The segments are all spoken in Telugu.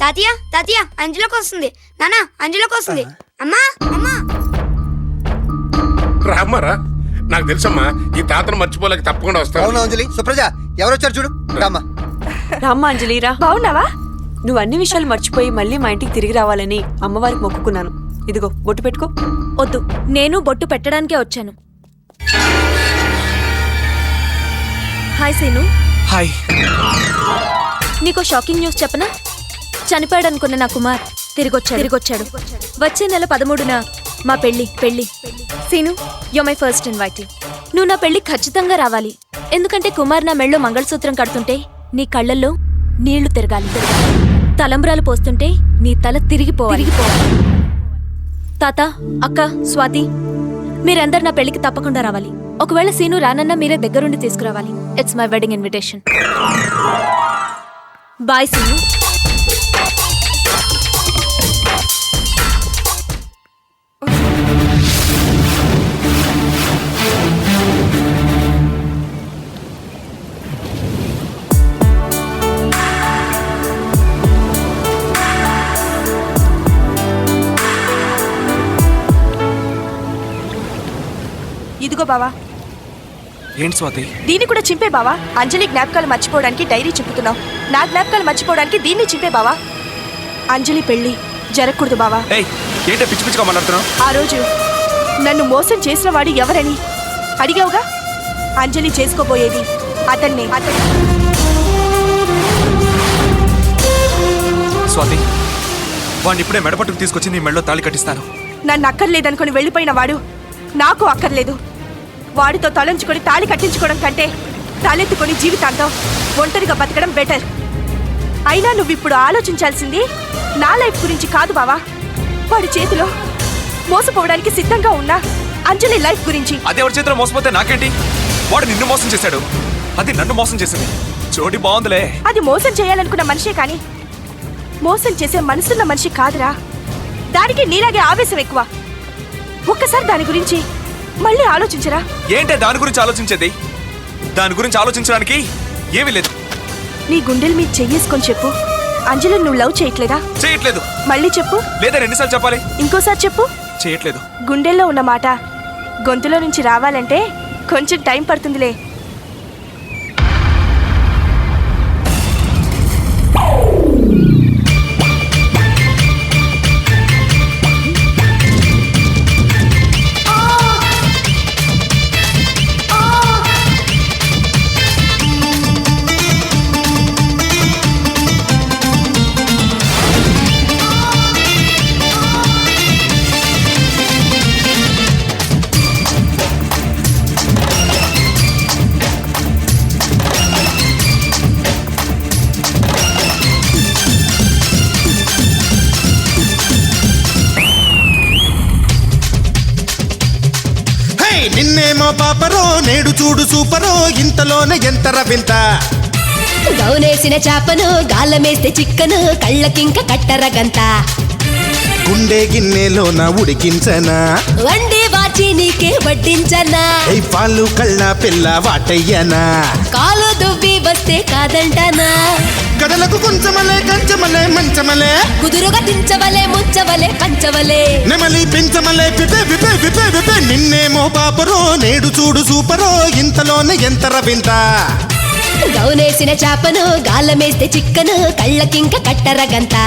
తాతయ్య తాతయ్య అంజలోకి వస్తుంది. నానా అంజలోకి వస్తుంది. అమ్మా అమ్మా రామ్మారా, నాకు తెలుసమ్మా ఈ తాతను మర్చిపోలేక తప్పకుండా వస్తాను. అవునా అంజలి? సుప్రజ ఎవరు వచ్చారు చూడు. రామ్మా. రామ్మా అంజలి రా. బాగున్నావా? నువ్వు అన్ని విషయాలు మర్చిపోయి మళ్ళీ మా ఇంటికి తిరిగి రావాలని అమ్మవారికి మొక్కుకున్నాను. ఇదిగో బొట్టు పెట్టుకో. వద్దు, నేను బొట్టు పెట్టడానికే వచ్చాను. హాయ్ సీను. హాయ్. నీకో షాకింగ్ న్యూస్ చెప్పనా? చనిపోయాడు అనుకున్న నా కుమార్ తిరిగొచ్చాడు. వచ్చే నెల 13న మా పెళ్లి. Seenu, you my first invitee. నువ్వు నా పెళ్లి ఖచ్చితంగా రావాలి. ఎందుకంటే కుమార్ నా మెళ్ళో మంగళసూత్రం కడుతుంటే నీ కళ్ళల్లో నీళ్లు తిరగాలి. తలంబ్రాలు పోస్తుంటే నీ తల తిరిగిపోవాలి. తాత, అక్క, స్వాతి, మీరందరు నా పెళ్లికి తప్పకుండా రావాలి. ఒకవేళ సీను రానన్నా మీరే దగ్గరుండి తీసుకురావాలి. It's my wedding invitation. Bye Seenu. ఇదిగో బావా. ఏంటి స్వాతి? దీన్ని కూడా చింపే బావా. అంజలి జ్ఞాపకాలు మర్చిపోవడానికి డైరీ చింపుతున్నావు. నా జ్ఞాపకాలు మర్చిపోవడానికి దీన్ని చింపే బావా. అంజలి పెళ్లి జరగకూడదు బావా. ఏయ్, ఏంటో పిచ్చి పిచ్చిగా మాట్లాడుతున్నావు? ఆ రోజు నన్ను మోసం చేసిన వాడు ఎవరని అడిగావుగా. అంజలి చేసుకోబోయేది అతన్నే. స్వాతి, వాడిని ఇప్పుడే మెడపట్టుకు తీసుకొచ్చి నీ మెడలో తాళి కట్టిస్తాను. నన్ను అక్కర్లేదనుకుని వెళ్ళిపోయిన వాడు నాకు అక్కర్లేదు. వాడితో తలంచుకొని తాళి కట్టించుకోవడం కంటే తలెత్తుకొని జీవితాంతం ఒంటరిగా బతకడం బెటర్. అయినా నువ్విప్పుడు ఆలోచించాల్సింది నా లైఫ్ గురించి కాదు బావా. వాడి చేతిలో మోసపోవడానికి సిద్ధంగా ఉన్న అంజలి లైఫ్ గురించి. అదే ఎవరి చేతిలో మోసపోతే నాకేంటి? వాడు నిన్ను మోసం చేశాడు, అది నన్ను మోసం చేసింది. జోడి బాగుందిలే. అది మోసం చేయాలనుకున్న మనిషే కానీ మోసం చేసే మనసున్న మనిషి కాదురా. దానికి నీలాగే ఆవేశం ఎక్కువ. ఒక్కసారి దాని గురించి మళ్ళీ ఆలోచించరా. ఏంటే దాని గురించి ఆలోచించేది? దాని గురించి ఆలోచించడానికి ఏమీ లేదు. నీ గుండెల మీద చెయ్యేసుకొని చెప్పు, అంజలి నువ్వు లవ్ చేయట్లేదా? చేయట్లేదు. మళ్ళీ చెప్పు. లేదా ఎన్నిసార్లు చెప్పాలి? ఇంకోసారి చెప్పు. చేయట్లేదు. గుండెల్లో ఉన్న మాట గొంతులో నుంచి రావాలంటే కొంచెం టైం పడుతుందిలే. నిన్నేమో పాపరో నేడు చూడు సూపరో ఇంతలోనే ఎంతర వింత. గౌనేసిన చాపను గాలమేస్తే చిక్కను కళ్ళకింక కట్టరగంత. గుండె గిన్నెలోన ఉడికించనా, వండి వాచి నీకే వడ్డించనా. పాలు కళ్ళ పిల్ల వాటయ్యనా, కాలు దువ్వి వస్తే కాదంటనా. కడలకు కొంచెమలే కంచమలే మంచమలే, కుదురుగా తించవలే ముంచవలే పంచవలే. నెమలి పెంచమలే పిపే విపే విపే విపే. నిన్నేమో పాపరో నేడు చూడు సూపరో ఇంతలోనే ఎంతర వింత. గౌనేసిన చాపను గాలమేస్తే చిక్కను కళ్ళకింక కట్టరగంత.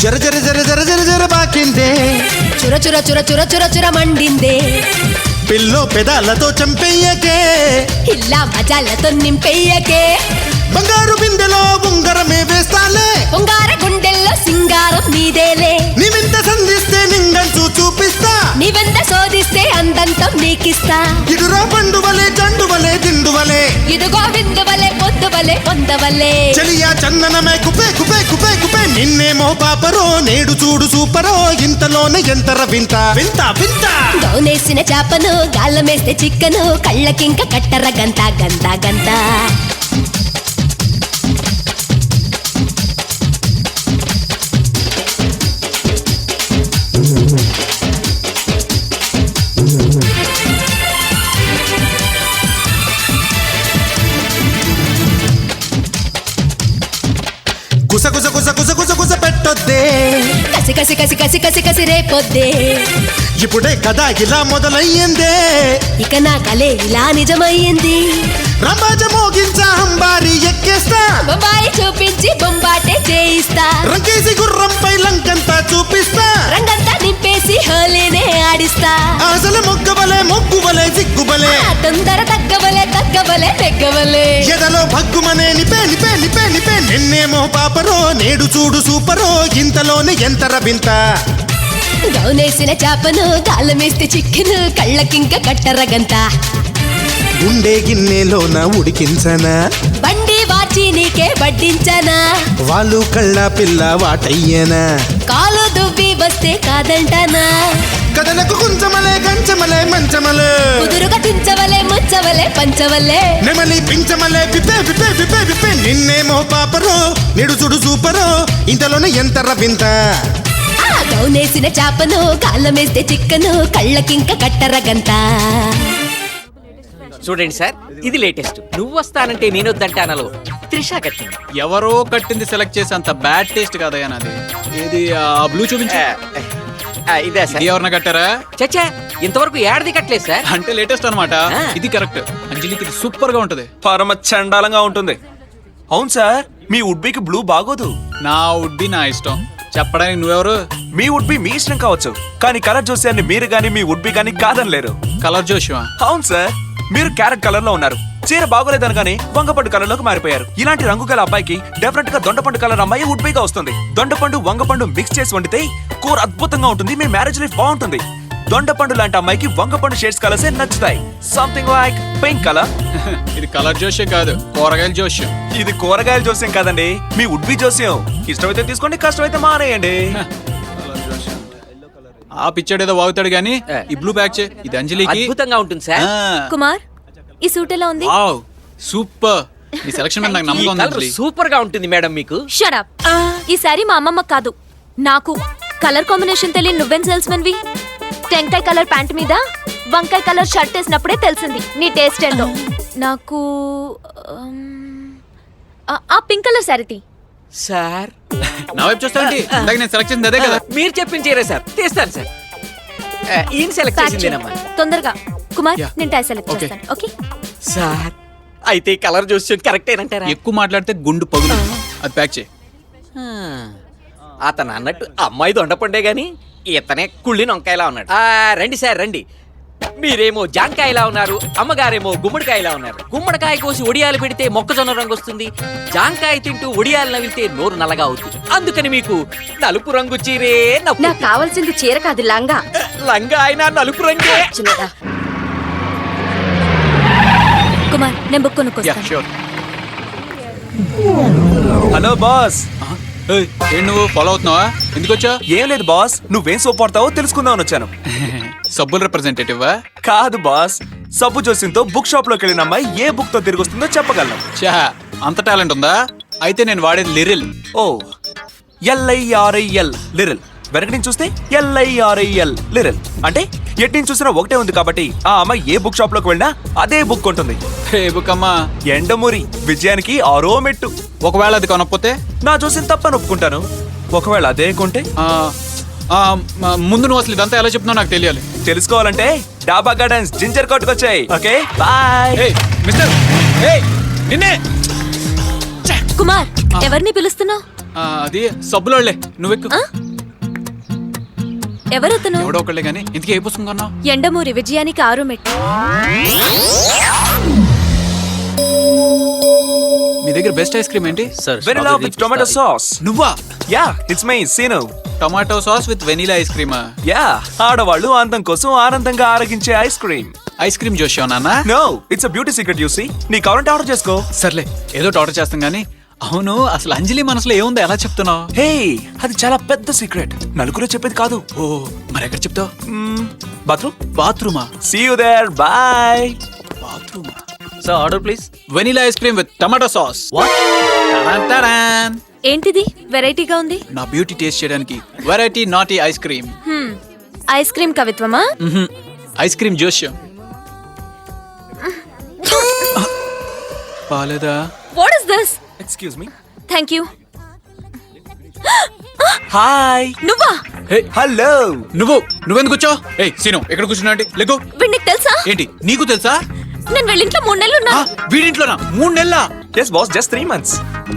జర జర జర జర జర జర బాకిందే, చుర చుర చుర చుర చుర చుర మండిందే. పిల్లో పెదాలతో చంపెయ్యకే, ఇల్లా మజాలతో నింపెయ్యకే. బంగారు బిందెలో ఉంగరమే వేస్తాలే, ఉంగార గుండెల్లో సింగారం నీదేలే. నీవింత సంధిస్తే నింగంచు చూపిస్తా, నీవెంత శోధిస్తే అందంతం నీకిస్తా. ఇడురా పండువలే చండువలే దిండువలే, ఇదిగో విందువలే పొద్దువలే పొందవలే. చలియా చందనమే కుపే కుపే కుపే కుపే. నిన్నేమో పాపరో నేడు చూడు సూపరో ఇంతలోనే ఎంతర వింత వింత వింత గౌనేసిన చేపను గాలమేస్తే చిక్కను కళ్ళకింక కట్టర గంత గంత గంత గుస గుస గుస గుస గుస గుస పెట్టొద్దే కసి కసి కసి కసి కసి కసి రేపొద్దే ఇప్పుడే కదా ఇలా మొదలయ్యిందే ఇక నా కలే ఇలా నిజమయ్యింది రంబాజ మోగించా అంబారి ఎక్కేస్తా బొంబాయి చూపించి బొంబాటే చేయిస్తా రంకేసి గుర్రంపై లంకంతా చూపిస్తా రంగంతా నింపేసి హోలీనే ఆడిస్తా అసలు మొగ్గవలే మొగ్గువలే సిగ్గుబలే ఆ తొందర తగ్గవలే తగ్గవలే తెగ్గవలే ఎదలో భగ్గుమనే నిపే నిపే నిపే నిపే నిన్నేమో పాపరో నేడు చూడు సూపరో ఇంతలోనే ఎంతర వింత గౌనేసిన చేపను గాలమేస్తే చిక్కును కళ్ళకింక కట్టరగంత గుండె గిన్నెలోన ఉడికించనా బండి వాచి నీకే వడ్డించనా వాళ్ళు కళ్ళ పిల్ల వాటయ్యనా కాలు దువ్వి వస్తే కాదంటనా కథలకు కుంచమలే కంచమలే మంచమలే కుదురుగా తుంచవలే ముచ్చవలే పంచవలే నెమలి పించమలే విప్పే విప్పే విప్పే విప్పే నిన్నేమో పాపరో నేడు చూడు సూపరో ఇంతలోనే ఎంతర వింత ఆ గౌనేసిన చేపను గాలమేస్తే చిక్కను కళ్ళకింక కట్టరగంత చూడండి సార్, ఇది లేటెస్ట్. నువ్వు వస్తానంటే నేను వద్దంటానలో త్రిష కట్టింది. ఎవరో కట్టింది సెలెక్ట్ చేసి అంత బ్యాడ్ టేస్ట్ కాదయ్యా నాది. ఏది ఆ బ్లూ చూపించు. ఇదే సార్. ఎవరన్నా కట్టారా? చచ్చా, ఇంతవరకు ఏడాది కట్టలేదు సార్. అంటే లేటెస్ట్ అన్నమాట. ఇది కరెక్ట్. అంజలికి ఇది సూపర్ గా ఉంటది. పరమ చండాలంగా ఉంటుంది. అవును సార్, మీ వుడ్బీకి బ్లూ బాగోదు. నా వుడ్బీ నా ఇష్టం. చెప్పడానికి నువ్వెవరు? మీ వుడ్బీ మీ ఇష్టం కావచ్చు, కానీ కలర్ జోస్యాన్ని మీరు గానీ మీ వుడ్బీ గానీ కాదనలేరు. కలర్ జోషివా? అవును సార్, మీరు క్యారెట్ కలర్ లో ఉన్నారు. చీర బాగోలేదనగానే వంగపండు కలర్ లోకి మారిపోయారు. ఇలాంటి రంగు గల అబ్బాయికి డెఫినెట్ గా దొండపండు కలర్ అమ్మాయి వుడ్బీగా వస్తుంది. దొండపండు వంగపండు మిక్స్ చేసి వండితే కూర అద్భుతంగా ఉంటుంది. మీ మ్యారేజ్ లైఫ్ బాగుంటుంది. దొండపండు లాంటి అమ్మాయికి వంగపండు షేడ్స్ కలర్సే నచ్చుతాయి. Something like pink colour. ఇది కలర్ జోష్యం కాదు, కూరగాయల జోష్యం. ఇది కూరగాయల జోస్యం కాదండి, మీ వుడ్బీ జోస్యం. ఇష్టమైతే తీసుకోండి, కష్టమైతే మానేయండి. ఆ పిచ్చాడు ఏదో వాగుతాడు గానీ ఈ బ్లూ ప్యాక్ చే. ఇది అంజలికి అద్భుతంగా ఉంటుంది సార్. కుమార్, ఈ సూట్ ఎలా ఉంది? Wow super. ఈ సెలక్షన్ మీద నాకు నమ్మకం ఉంది అంజలి. సూపర్ గా ఉంటుంది మేడం మీకు. Shut up. ఈ సారీ మా అమ్మమ్మ కాదు, నాకు. కలర్ కాంబినేషన్ తెలియని నువ్వెన్ సేల్స్మెన్ వి. టెంకాయ కలర్ ప్యాంట్ మీద వంకాయ కలర్ షర్ట్ వేసినప్పుడే తెలిసింది నీ టేస్ట్ ఏంటో. నాకు ఆ పింక్ కలర్ సారీ సార్ నా వైపు చూస్తానండి. ఇందాక నేను సెలెక్ట్ చేసింది అదే కదా. మీరు చెప్పించేరే సార్, తీస్తాను సార్. ఈయన సెలెక్ట్ చేసిందేనమ్మా. తొందరగా. కుమార్, Yeah. నేను టై సెలెక్ట్ Okay. చేస్తాను. ఓకే సార్, అయితే కలర్ చూసి కరెక్టేనంటారా? ఎక్కువ మాట్లాడితే గుండు పగులు. అది ప్యాక్ చేయి. అతను అన్నట్టు అమ్మాయి దొండపండే గాని ఇతనే కుళ్ళిన వంకాయలా ఉన్నాడు. రండి సార్ రండి. మీరేమో జాంకాయలా ఉన్నారు, అమ్మగారేమో గుమ్మడికాయలా ఉన్నారు. గుమ్మడికాయ కోసి ఒడియాలు పెడితే మొక్కజొన్న రంగు వస్తుంది. జాంకాయ తింటూ ఒడియాలు నవిలితే నోరు నల్లగా అవుతుంది. అందుకని మీకు నలుపు రంగు చీరే నవ్వు. నాకు కావాల్సింది చీర కాదు, లంగా. లంగా అయినా నలుపు రంగే. కుమార్, నేను బుక్ యా కొనుక్కొస్తాను. షూర్. Hello boss. ఏంటి నువ్వు ఫాలో అవుతున్నావా? ఎందుకు వచ్చా? ఏం లేదు బాస్, నువ్వేం సోప్ వాడతావో తెలుసుకుందామని వచ్చాను. సబ్బుల రిప్రజెంటేటివ్. కాదు బాస్, సబ్బు జోస్యంతో బుక్ షాప్ లోకి వెళ్ళిన అమ్మాయి ఏ బుక్ తో తిరిగి వస్తుందో చెప్పగలను. చా, అంత టాలెంట్ ఉందా? అయితే నేను వాడేది లిరిల్. ఓ, LIRIL లిరిల్. వెనక నుంచి చూస్తే LIRIL లిరిల్. అంటే ఎటు నుంచి చూసినా ఒకటే ఉంది కాబట్టి ఆ అమ్మాయి ఏ బుక్ షాప్ లోకి వెళ్ళినా అదే బుక్ కొంటుంది. ఏ బుక్ అమ్మా? ఎండమూరి విజయానికి 6వ మెట్టు. ఒకవేళ అది కొనకపోతే? నా చూసిన తప్పని ఒప్పుకుంటాను. ఒకవేళ అదే కొంటే? ముందు నువ్వు అసలు ఇదంతా ఎలా చెప్తున్నావు నాకు తెలియాలి. తెలుసుకోవాలంటే డాబా గార్డెన్స్ జింజర్ కోట్ వచ్చాయి. Okay bye. మిస్టర్ నిన్నే. కుమార్, ఎవరిని పిలుస్తున్నావు? అది సబ్బులోళ్లే. నువ్వెక్కు. ఎవరతను? ఎవడో ఒకళ్ళే గానీ ఇంతకీ ఏ పుస్తకం కొన్నావు? ఎండమూరి విజయానికి 6 మెట్టు. మీ దగ్గర బెస్ట్ ఐస్ క్రీమ్ ఏంటి? Vanilla with tomato sauce. నువ్వా? Yeah, it's my scene. Tomato sauce with vanilla ice క్రీమా? యా, ఆడవాళ్ళు అందం కోసం ఆనందంగా ఆరగించే ఐస్ క్రీమ్. ఐస్ క్రీమ్ జోషియా నాన్న? No, it's a beauty secret. You see, నీ కావాలంటే ఆర్డర్ చేసుకో. సర్లే, ఏదో ఆర్డర్ చేస్తాం గానీ అవును అసలు అంజలి మనసులో ఏముందో ఎలా చెప్తున్నావు? హే అది చాలా పెద్ద సీక్రెట్, నలుగురు చెప్పేది కాదు. ఓ మరి ఎక్కడ చెప్తావు? బాత్రూమ్. బాత్రూమా? See you there, bye. బాత్రూమా? Sir order please. Vanilla ice cream with tomato sauce. ఏంటిది వెరైటీగా ఉంది? నా బ్యూటీ టేస్ట్ చేయడానికి variety naughty ice cream. Ice cream కవిత్వమా? ఐస్ క్రీమ్ జోష్యం. బాలేదా? What is this? Excuse me. Thank you. Hi. నువ్వా? Hey hello. నువ్వెందుకు కూర్చో? ఏయ్ సీను ఎక్కడ కూర్చున్నా అంటే లెగో. వీడికి తెలుసా? ఏంటి నీకు తెలుసా? నేను వెళ్ళింట్లో 3 నెలలు ఉన్నా. వీడింట్లోనా 3 నెలలా? yes boss, just 3 months.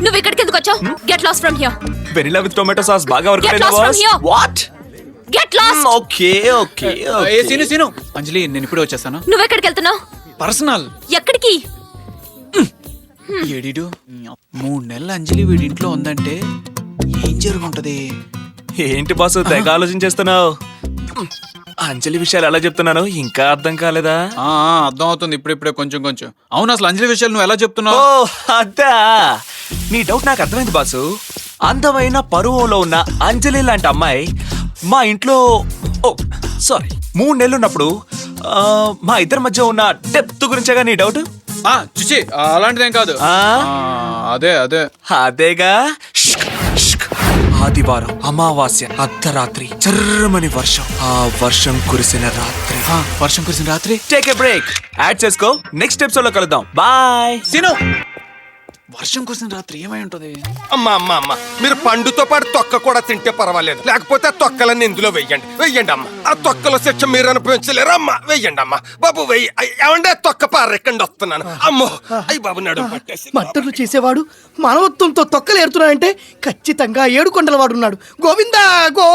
నువ్వు ఇక్కడికి ఎందుకు వచ్చావు? Get lost from here. Vanilla with tomato sauce బాగా వర్క్ Get అయింది lost from boss. here. What? Get lost. Okay okay ఏ సీను అంజలి నేను ఇప్పుడే వచ్చేస్తాను. నువ్వు ఎక్కడికి వెళ్తున్నావు? పర్సనల్. ఎక్కడికి? ఏడిడు 3 నెలలు అంజలి వీడింట్లో ఉందంటే ఏం జరుగుంటది? ఏంటి బాస్ తెగ ఆలోచించేస్తున్నావు? అంజలి విషయాలు ఎలా చెప్తున్నాను ఇంకా అర్థం కాలేదా? అర్థం అవుతుంది ఇప్పుడిప్పుడే కొంచెం కొంచెం. అవును అసలు అంజలి విషయాలు నువ్వు ఎలా చెప్తున్నావు? ఓ అదా, నీ డౌట్ నాకు అర్థమైంది బాసు. అందమైన పరువులో ఉన్న అంజలి లాంటి అమ్మాయి మా ఇంట్లో సారీ 3 నెలలు ఉన్నప్పుడు మా ఇద్దరి మధ్య ఉన్న డెప్త్ గురించేగా నీ డౌట్? చూచి అలాంటిదేం కాదు. అదే అదేగా. ఆదివారం అమావాస్య అర్ధరాత్రి చర్రమని వర్షం, ఆ వర్షం కురిసిన రాత్రి. టేక్ ఏ బ్రేక్, యాడ్ చేసుకో. నెక్స్ట్ ఎపిసోడ్ లో కలుద్దాం. బాయ్. సీను వర్షం కురిసిన రాత్రి ఏమై ఉంటది? అమ్మా మీరు పండుతో పాటు తొక్క కూడా తింటే పర్వాలేదు, లేకపోతే ఆ తొక్కలన్నీ ఇందులో వెయ్యండి అమ్మా. ఆ తొక్కలో శిక్ష మీరు అనుభవించలేరు అమ్మా. వెయ్యండి అమ్మా బాబు, వెయ్యి. ఏమంటే తొక్క పారెక్కండి వస్తున్నాను. అమ్మో అయ్యి బాబు నడు పట్టేసి. మద్దతులు చేసేవాడు మానవత్వంతో తొక్కలేరుతున్నాడంటే ఖచ్చితంగా 7 కొండల వాడు ఉన్నాడు. గోవిందా గో.